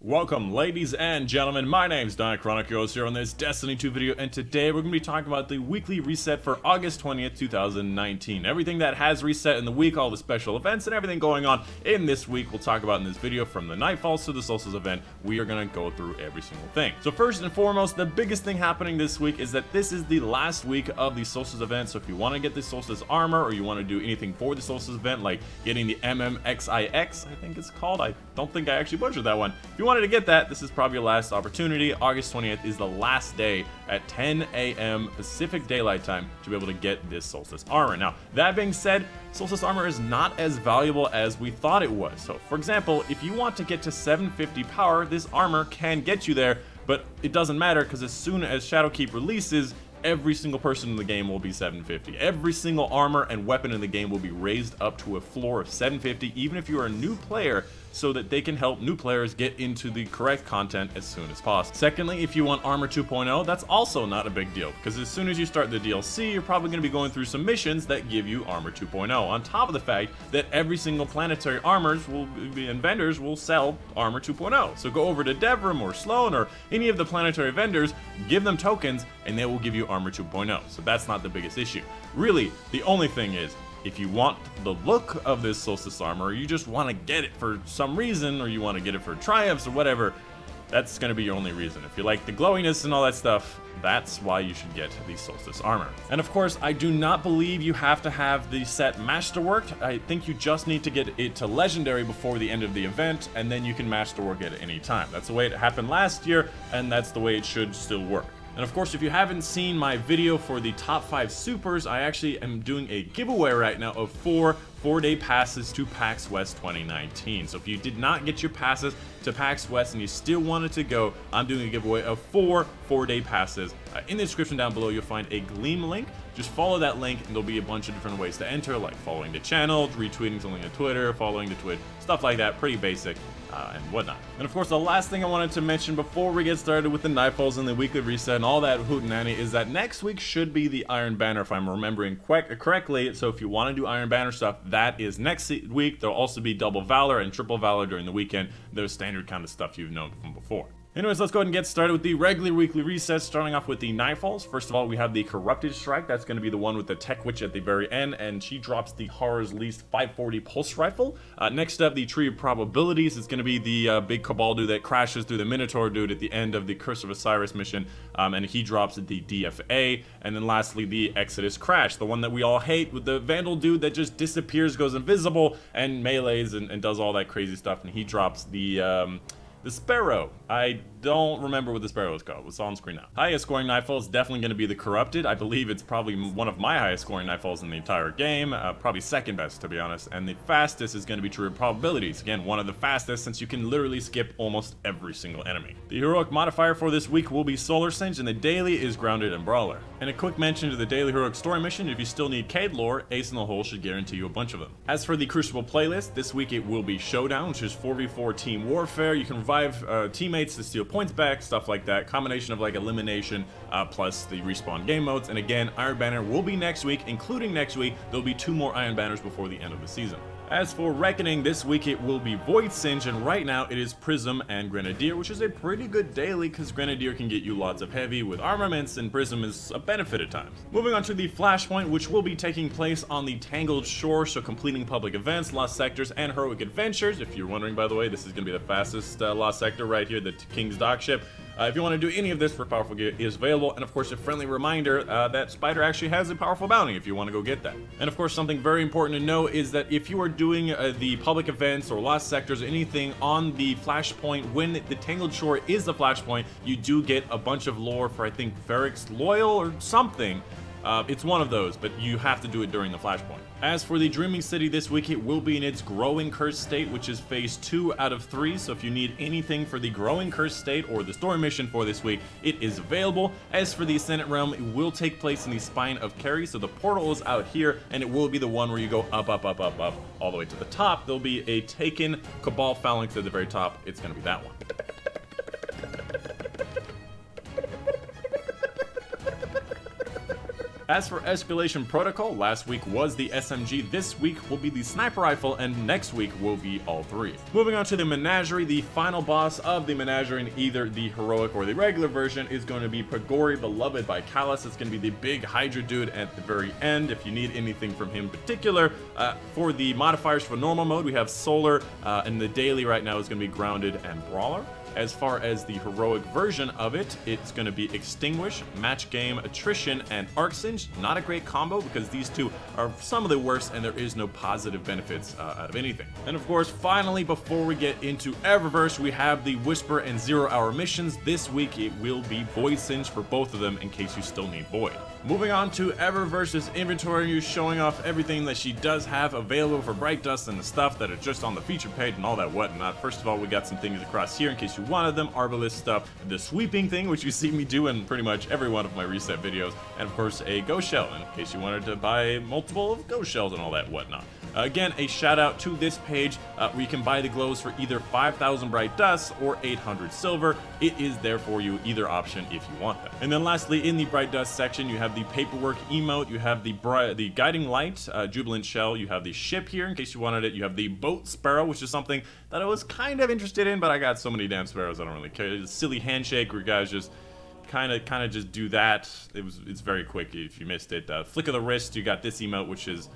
Welcome, ladies and gentlemen. My name's Dychronic here on this Destiny 2 video, and today we're going to be talking about the weekly reset for August 20th, 2019. Everything that has reset in the week, all the special events, and everything going on in this week we'll talk about in this video, from the Nightfall to the Solstice event. We are going to go through every single thing. So first and foremost, the biggest thing happening this week is that this is the last week of the Solstice event. So if you want to get the Solstice armor, or you want to do anything for the Solstice event, like getting the MMXIX, I think it's called. I don't think I actually butchered that one. If you wanted to get that, this is probably your last opportunity. August 20th is the last day at 10 a.m. Pacific Daylight Time to be able to get this Solstice armor. Now, that being said, Solstice armor is not as valuable as we thought it was. So, for example, if you want to get to 750 power, this armor can get you there, but it doesn't matter because as soon as Shadowkeep releases, every single person in the game will be 750. Every single armor and weapon in the game will be raised up to a floor of 750, even if you are a new player, so that they can help new players get into the correct content as soon as possible. Secondly, if you want Armor 2.0, that's also not a big deal, because as soon as you start the DLC, you're probably going to be going through some missions that give you Armor 2.0, on top of the fact that every single planetary armors and vendors will sell Armor 2.0. So go over to Devrim or Sloan or any of the planetary vendors, give them tokens, and they will give you Armor 2.0. So that's not the biggest issue. Really, the only thing is, if you want the look of this Solstice armor, or you just want to get it for some reason, or you want to get it for triumphs or whatever, that's going to be your only reason. If you like the glowiness and all that stuff, that's why you should get the Solstice armor. And of course, I do not believe you have to have the set masterworked. I think you just need to get it to legendary before the end of the event, and then you can masterwork it at any time. That's the way it happened last year, and that's the way it should still work. And of course, if you haven't seen my video for the top 5 supers, I actually am doing a giveaway right now of 4 4-day passes to PAX West 2019. So if you did not get your passes to PAX West and you still wanted to go, I'm doing a giveaway of 4 4-day passes. In the description down below, you'll find a Gleam link. Just follow that link and there'll be a bunch of different ways to enter, like following the channel, retweeting something on Twitter, following the Twitch, stuff like that, pretty basic. And whatnot. And of course, the last thing I wanted to mention before we get started with the Nightfalls and the weekly reset and all that hootenanny is that next week should be the Iron Banner, if I'm remembering correctly. So if you want to do Iron Banner stuff, that is next week. There'll also be double Valor and triple Valor during the weekend. Those standard kind of stuff you've known from before. Anyways, let's go ahead and get started with the regular weekly resets, starting off with the Nightfalls. First of all, we have the Corrupted Strike. That's going to be the one with the Tech Witch at the very end, and she drops the Horror's Least 540 Pulse Rifle. Next up, the Tree of Probabilities is going to be the big Cabal dude that crashes through the Minotaur dude at the end of the Curse of Osiris mission, and he drops the DFA. And then lastly, the Exodus Crash, the one that we all hate, with the Vandal dude that just disappears, goes invisible, and melees and does all that crazy stuff, and he drops the Sparrow. I don't remember what the Sparrow is called. It's on screen now. Highest scoring Nightfall is definitely going to be the Corrupted. I believe it's probably one of my highest scoring Nightfalls in the entire game. Probably second best, to be honest. And the fastest is going to be True Probabilities. Again, one of the fastest, since you can literally skip almost every single enemy. The heroic modifier for this week will be Solar Singe, and the daily is Grounded and Brawler. And a quick mention to the daily heroic story mission: if you still need Cade lore, Ace in the Hole should guarantee you a bunch of them. As for the Crucible playlist, this week it will be Showdown, which is 4v4 team warfare. You can revive teammates to steal points back, stuff like that. Combination of like elimination plus the respawn game modes. And again, Iron Banner will be next week, including next week. There'll be 2 more Iron Banners before the end of the season. As for Reckoning, this week it will be Void Singe, and right now it is Prism and Grenadier, which is a pretty good daily because Grenadier can get you lots of heavy with armaments, and Prism is a benefit at times. Moving on to the Flashpoint, which will be taking place on the Tangled Shore, so completing public events, lost sectors, and heroic adventures. If you're wondering, by the way, this is going to be the fastest lost sector right here, the King's Dock ship. If you want to do any of this for powerful gear, it is available. And of course, a friendly reminder that Spider actually has a powerful bounty if you want to go get that. And of course, something very important to know is that if you are doing the public events or lost sectors or anything on the Flashpoint, when the Tangled Shore is the Flashpoint, you do get a bunch of lore for, I think, Varric's Loyal or something. It's one of those, but you have to do it during the Flashpoint. As for the Dreaming City this week, it will be in its Growing Curse state, which is phase 2 out of 3. So if you need anything for the Growing Curse state or the story mission for this week, it is available. As for the Ascendant Realm, it will take place in the Spine of Carry. So the portal is out here, and it will be the one where you go up, up, up, up, up, all the way to the top. There'll be a Taken Cabal Phalanx at the very top. It's going to be that one. As for escalation protocol, last week was the SMG, this week will be the sniper rifle, and next week will be all three. Moving on to the menagerie, the final boss of the menagerie in either the heroic or the regular version is going to be Pagori, beloved by Callus. It's going to be the big Hydra dude at the very end. If you need anything from him in particular, for the modifiers for normal mode, we have Solar, and the daily right now is going to be Grounded and Brawler. As far as the heroic version of it, it's going to be Extinguish, Match Game, Attrition, and Arc Singe. Not a great combo because these two are some of the worst and there is no positive benefits out of anything. And of course, finally, before we get into Eververse, we have the Whisper and 0 Hour missions. This week it will be Void Singe for both of them in case you still need Void. Moving on to Eververse's inventory, showing off everything that she does have available for Bright Dust and the stuff that are just on the feature page and all that whatnot. First of all, we got some things across here in case you wanted them. Arbalist stuff, the sweeping thing, which you see me do in pretty much every one of my reset videos, and of course a ghost shell in case you wanted to buy multiple of ghost shells and all that whatnot. Again, a shout out to this page where you can buy the glows for either 5,000 Bright Dust or 800 silver. It is there for you, either option if you want them. And then lastly, in the Bright Dust section, you have the paperwork emote, you have the guiding light, jubilant shell, you have the ship here in case you wanted it, you have the boat sparrow, which is something that I was kind of interested in, but I got so many damn sparrows I don't really care. It's a silly handshake where guys just kind of just do that. It's very quick if you missed it. Flick of the wrist, you got this emote, which is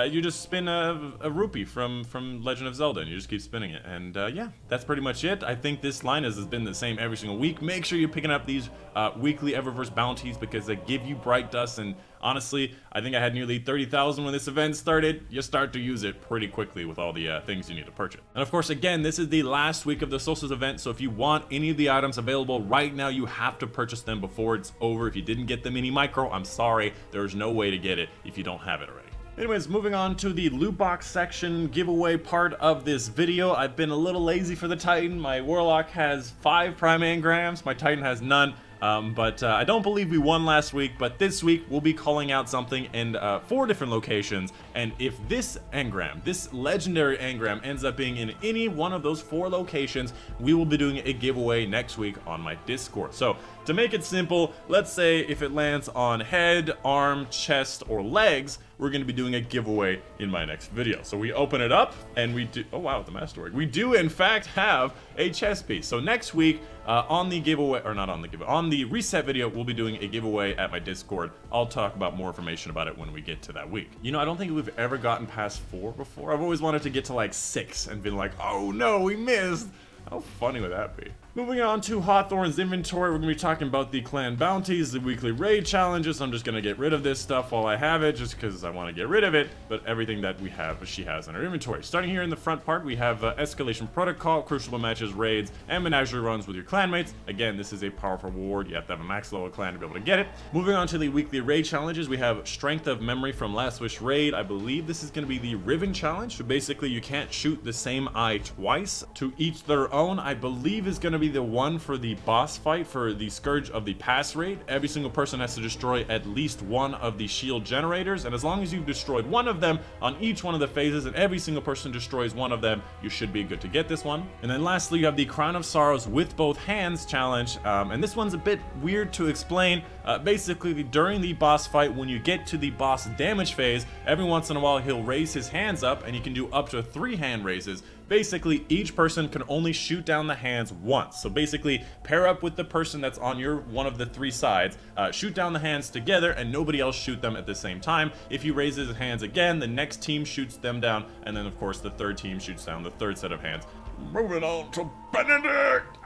you just spin a rupee from Legend of Zelda and you just keep spinning it, and yeah, that's pretty much it. I think this line has been the same every single week. Make sure you're picking up these weekly Eververse bounties because they give you Bright Dust, and honestly, I think I had nearly 30,000 when this event started. You start to use it pretty quickly with all the things you need to purchase. And of course, again, this is the last week of the Solstice event, so if you want any of the items available right now, you have to purchase them before it's over. If you didn't get the mini micro, I'm sorry, there's no way to get it if you don't have it already. Anyways, moving on to the loot box section giveaway part of this video. I've been a little lazy for the Titan. My Warlock has 5 prime engrams, my Titan has none. But I don't believe we won last week, but this week we'll be calling out something in 4 different locations, and if this engram, this legendary engram, ends up being in any one of those 4 locations, we will be doing a giveaway next week on my Discord. So to make it simple, let's say if it lands on head, arm, chest, or legs, we're going to be doing a giveaway in my next video. So we open it up and we do, oh wow, the masterwork. We do in fact have a chest piece. So next week on the giveaway, or not on the giveaway, on the reset video, we'll be doing a giveaway at my Discord. I'll talk about more information about it when we get to that week. You know, I don't think we've ever gotten past 4 before. I've always wanted to get to like 6 and been like, oh no, we missed. How funny would that be? Moving on to Hawthorne's inventory, we're going to be talking about the clan bounties, the weekly raid challenges. I'm just going to get rid of this stuff while I have it, just because I want to get rid of it, but everything that we have, she has in her inventory. Starting here in the front part, we have escalation protocol, crucible matches, raids, and menagerie runs with your clanmates. Again, this is a powerful reward. You have to have a max level clan to be able to get it. Moving on to the weekly raid challenges, we have Strength of Memory from Last Wish raid. I believe this is going to be the Riven challenge. So basically, you can't shoot the same eye twice. To each their own, I believe is going to be the one for the boss fight for the Scourge of the Pass raid. Every single person has to destroy at least one of the shield generators, and as long as you've destroyed one of them on each one of the phases and every single person destroys one of them, you should be good to get this one. And then lastly, you have the Crown of Sorrows with both hands challenge, and this one's a bit weird to explain. Basically, during the boss fight, when you get to the boss damage phase, every once in a while he'll raise his hands up, and you can do up to 3 hand raises. Basically, each person can only shoot down the hands once. So basically, pair up with the person that's on your one of the 3 sides, shoot down the hands together, and nobody else shoot them at the same time. If he raises his hands again, the next team shoots them down, and then of course the third team shoots down the 3rd set of hands. Moving on to Benedict!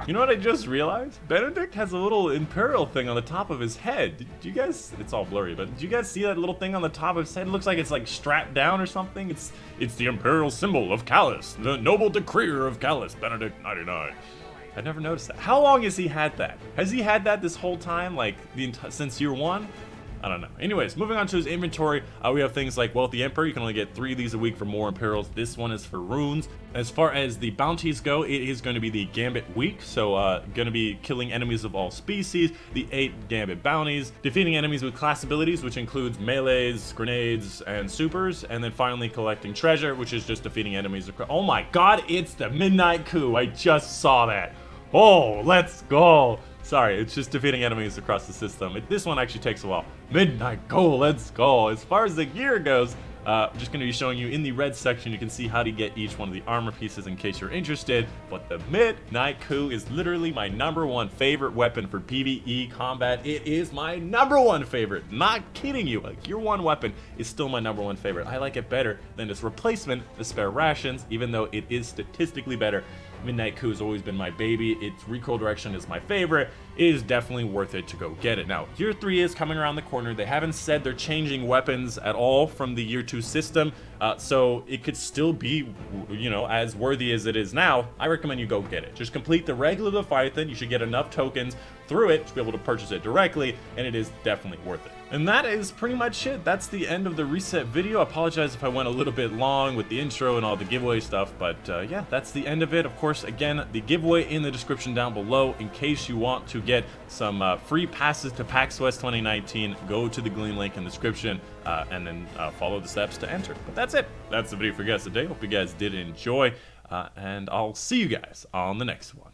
You know what I just realized? Benedict has a little Imperial thing on the top of his head. Did you guys, it's all blurry, but did you guys see that little thing on the top of his head? It looks like it's like strapped down or something. It's the Imperial symbol of Callus, the noble decreer of Callus, Benedict 99. I never noticed that. How long has he had that? Has he had that this whole time, like since year 1? I don't know. Anyways, moving on to his inventory, we have things like Wealthy Emperor. You can only get 3 of these a week for more Imperials. This one is for runes. As far as the bounties go, it is going to be the Gambit week. So going to be killing enemies of all species, the 8 Gambit bounties, defeating enemies with class abilities, which includes melees, grenades, and supers, and then finally collecting treasure, which is just defeating enemies. Oh my god, it's the Midnight Coup. I just saw that. Oh, let's go. Sorry, it's just defeating enemies across the system. This one actually takes a while. Midnight Goal, let's go. As far as the gear goes, I'm just going to be showing you in the red section. You can see how to get each one of the armor pieces in case you're interested. But the Midnight Coup is literally my #1 favorite weapon for PvE combat. It is my #1 favorite. Not kidding you. Like, your one weapon is still my #1 favorite. I like it better than its replacement, the Spare Rations, even though it is statistically better. Midnight Coup has always been my baby. Its recoil direction is my favorite. It is definitely worth it to go get it. Now, Year 3 is coming around the corner. They haven't said they're changing weapons at all from the Year 2 system, so it could still be, you know, as worthy as it is now. I recommend you go get it. Just complete the regular Leviathan. You should get enough tokens through it to be able to purchase it directly, and it is definitely worth it. And that is pretty much it. That's the end of the reset video. I apologize if I went a little bit long with the intro and all the giveaway stuff, but yeah, that's the end of it. Of course, again, the giveaway in the description down below. In case you want to get some free passes to PAX West 2019, go to the Gleam link in the description and then follow the steps to enter. But that's it. That's the video for you guys today. Hope you guys did enjoy, and I'll see you guys on the next one.